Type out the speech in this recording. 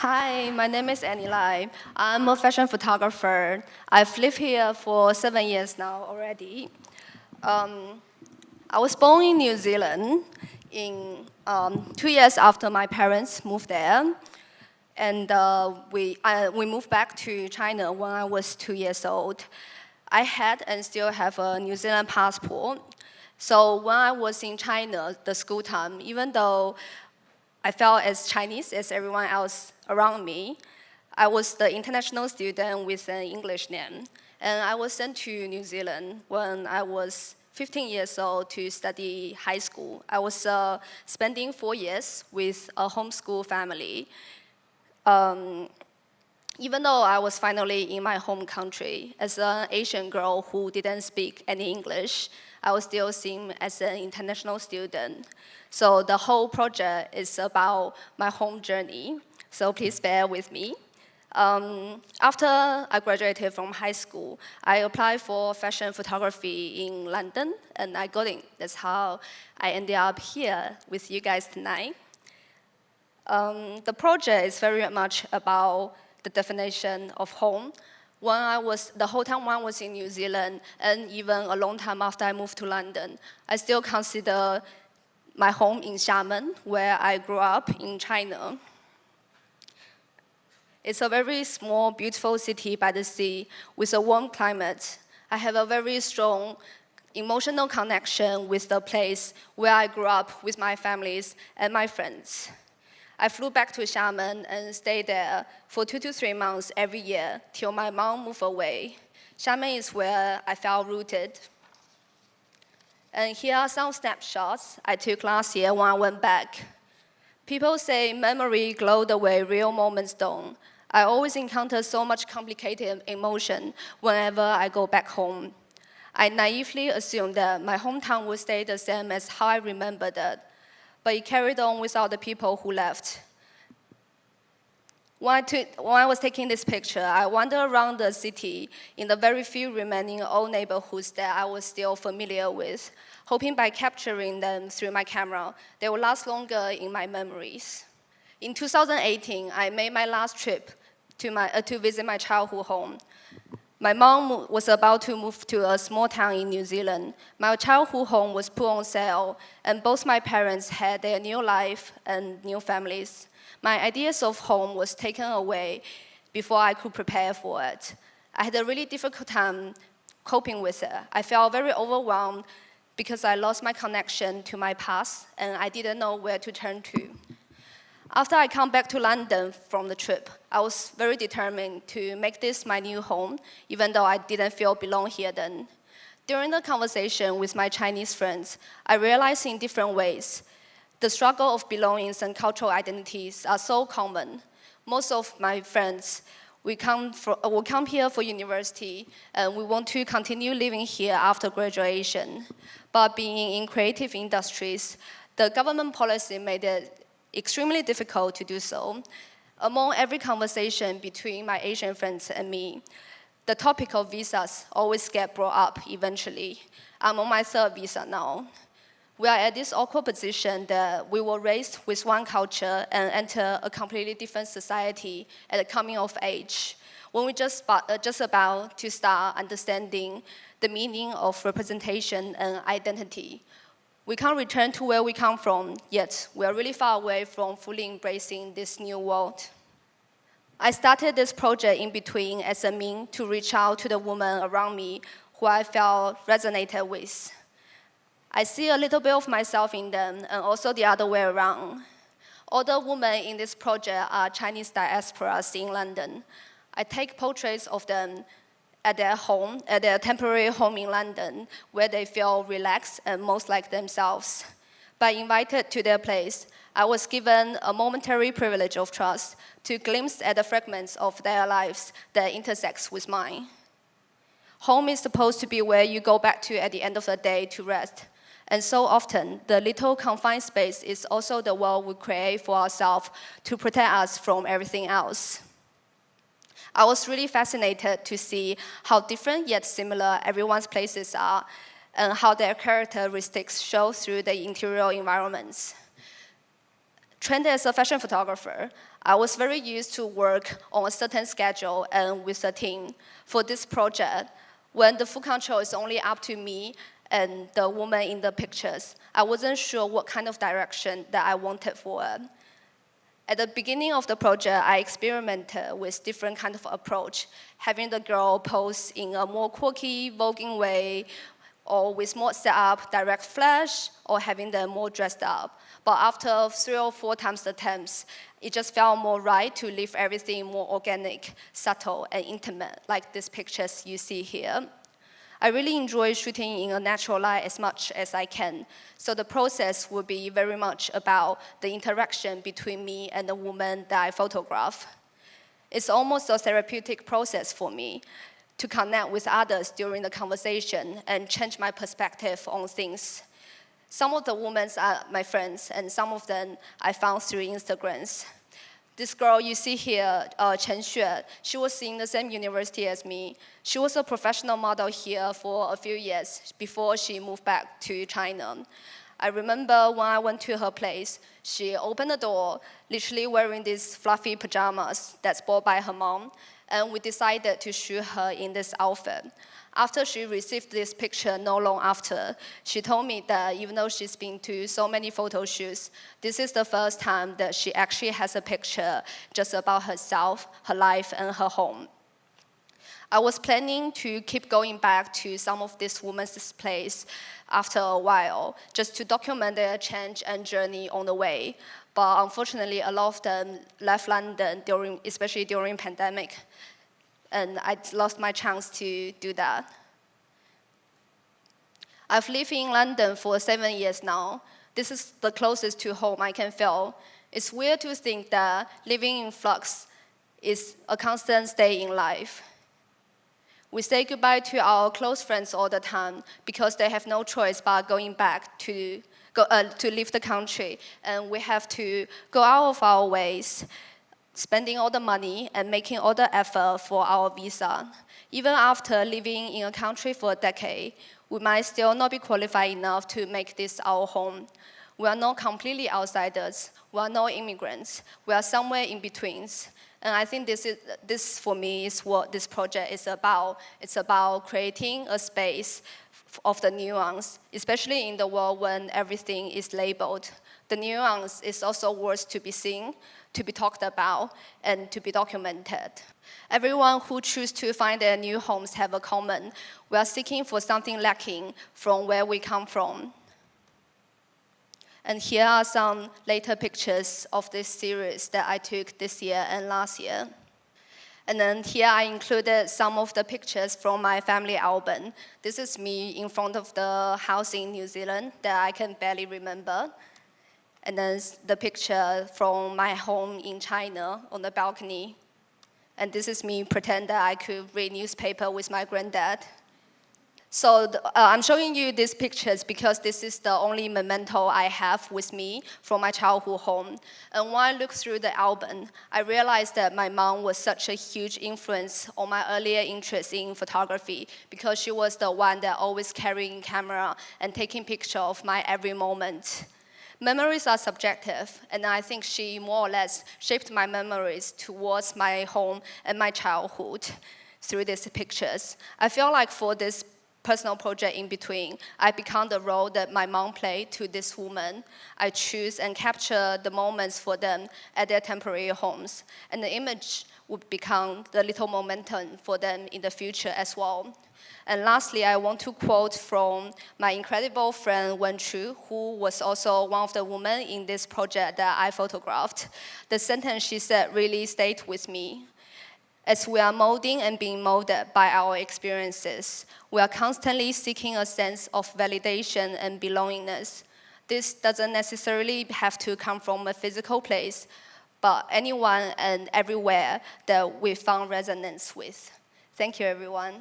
Hi, my name is Annie Lai. I'm a fashion photographer. I've lived here for 7 years now already. I was born in New Zealand in 2 years after my parents moved there. And we moved back to China when I was 2 years old. I had and still have a New Zealand passport. So when I was in China, the school time, even though I felt as Chinese as everyone else around me, I was the international student with an English name. And I was sent to New Zealand when I was 15 years old to study high school. I was spending 4 years with a homeschool family. Even though I was finally in my home country, as an Asian girl who didn't speak any English, I was still seen as an international student. So the whole project is about my home journey, so please bear with me. After I graduated from high school, I applied for fashion photography in London, and I got in. That's how I ended up here with you guys tonight. The project is very much about the definition of home. The whole time when I was in New Zealand, and even a long time after I moved to London, I still consider my home in Xiamen, where I grew up in China. It's a very small, beautiful city by the sea with a warm climate. I have a very strong emotional connection with the place where I grew up with my families and my friends. I flew back to Xiamen and stayed there for 2 to 3 months every year till my mom moved away. Xiamen is where I felt rooted. And here are some snapshots I took last year when I went back. People say memory glow the way real moments don't. I always encounter so much complicated emotion whenever I go back home. I naively assumed that my hometown would stay the same as how I remembered it, but it carried on without the people who left. When I was taking this picture, I wandered around the city in the very few remaining old neighborhoods that I was still familiar with, hoping by capturing them through my camera, they will last longer in my memories. In 2018, I made my last trip to visit my childhood home. My mom was about to move to a small town in New Zealand. My childhood home was put on sale, and both my parents had their new life and new families. My ideas of home was taken away before I could prepare for it. I had a really difficult time coping with it. I felt very overwhelmed because I lost my connection to my past, and I didn't know where to turn to. After I come back to London from the trip, I was very determined to make this my new home, even though I didn't feel belong here then. During the conversation with my Chinese friends, I realized in different ways, the struggle of belongings and cultural identities are so common. Most of my friends, we come here for university, and we want to continue living here after graduation. But being in creative industries, the government policy made it extremely difficult to do so. Among every conversation between my Asian friends and me, the topic of visas always get brought up eventually. I'm on my 3rd visa now. We are at this awkward position that we were raised with one culture and enter a completely different society at the coming of age, when we just about to start understanding the meaning of representation and identity. We can't return to where we come from, yet we are really far away from fully embracing this new world. I started this project in between as a means to reach out to the women around me who I felt resonated with. I see a little bit of myself in them, and also the other way around. All the women in this project are Chinese diasporas in London. I take portraits of them at their temporary home in London, where they feel relaxed and most like themselves. By invited to their place, I was given a momentary privilege of trust to glimpse at the fragments of their lives that intersects with mine. Home is supposed to be where you go back to at the end of the day to rest. And so often, the little confined space is also the world we create for ourselves to protect us from everything else. I was really fascinated to see how different yet similar everyone's places are and how their characteristics show through the interior environments. Trained as a fashion photographer, I was very used to work on a certain schedule and with a team. For this project, when the full control is only up to me and the woman in the pictures, I wasn't sure what kind of direction that I wanted for it. At the beginning of the project, I experimented with different kind of approach, having the girl pose in a more quirky, voguing way, or with more setup, direct flash, or having them more dressed up. But after 3 or 4 times attempts, it just felt more right to leave everything more organic, subtle, and intimate, like these pictures you see here. I really enjoy shooting in a natural light as much as I can. So the process will be very much about the interaction between me and the woman that I photograph. It's almost a therapeutic process for me to connect with others during the conversation and change my perspective on things. Some of the women are my friends, and some of them I found through Instagrams. This girl you see here, Chen Xue, she was in the same university as me. She was a professional model here for a few years before she moved back to China. I remember when I went to her place, she opened the door, literally wearing these fluffy pajamas that's bought by her mom, and we decided to shoot her in this outfit. After she received this picture not long after, she told me that even though she's been to so many photo shoots, this is the first time that she actually has a picture just about herself, her life, and her home. I was planning to keep going back to some of these women's displays after a while, just to document their change and journey on the way. But unfortunately, a lot of them left London, especially during pandemic, and I lost my chance to do that. I've lived in London for 7 years now. This is the closest to home I can feel. It's weird to think that living in flux is a constant stay in life. We say goodbye to our close friends all the time because they have no choice but going back to leave the country, and we have to go out of our ways, spending all the money and making all the effort for our visa. Even after living in a country for a decade, we might still not be qualified enough to make this our home. We are not completely outsiders. We are not immigrants. We are somewhere in between. And I think this for me is what this project is about. It's about creating a space of the nuance, especially in the world when everything is labeled. The nuance is also worth to be seen, to be talked about, and to be documented. Everyone who chooses to find their new homes have a common. We are seeking for something lacking from where we come from. And here are some later pictures of this series that I took this year and last year. And then here I included some of the pictures from my family album. This is me in front of the house in New Zealand that I can barely remember. And then the picture from my home in China on the balcony. And this is me pretend that I could read newspaper with my granddad. So I'm showing you these pictures because this is the only memento I have with me from my childhood home. And when I look through the album, I realized that my mom was such a huge influence on my earlier interest in photography because she was the one that always carrying camera and taking picture of my every moment. Memories are subjective, and I think she more or less shaped my memories towards my home and my childhood through these pictures. I feel like for this personal project in between, I become the role that my mom played to this woman. I choose and capture the moments for them at their temporary homes, and the image would become the little momentum for them in the future as well. And lastly, I want to quote from my incredible friend Wen Chu, who was also one of the women in this project that I photographed. The sentence she said really stayed with me. As we are molding and being molded by our experiences, we are constantly seeking a sense of validation and belongingness. This doesn't necessarily have to come from a physical place, but anyone and everywhere that we found resonance with. Thank you, everyone.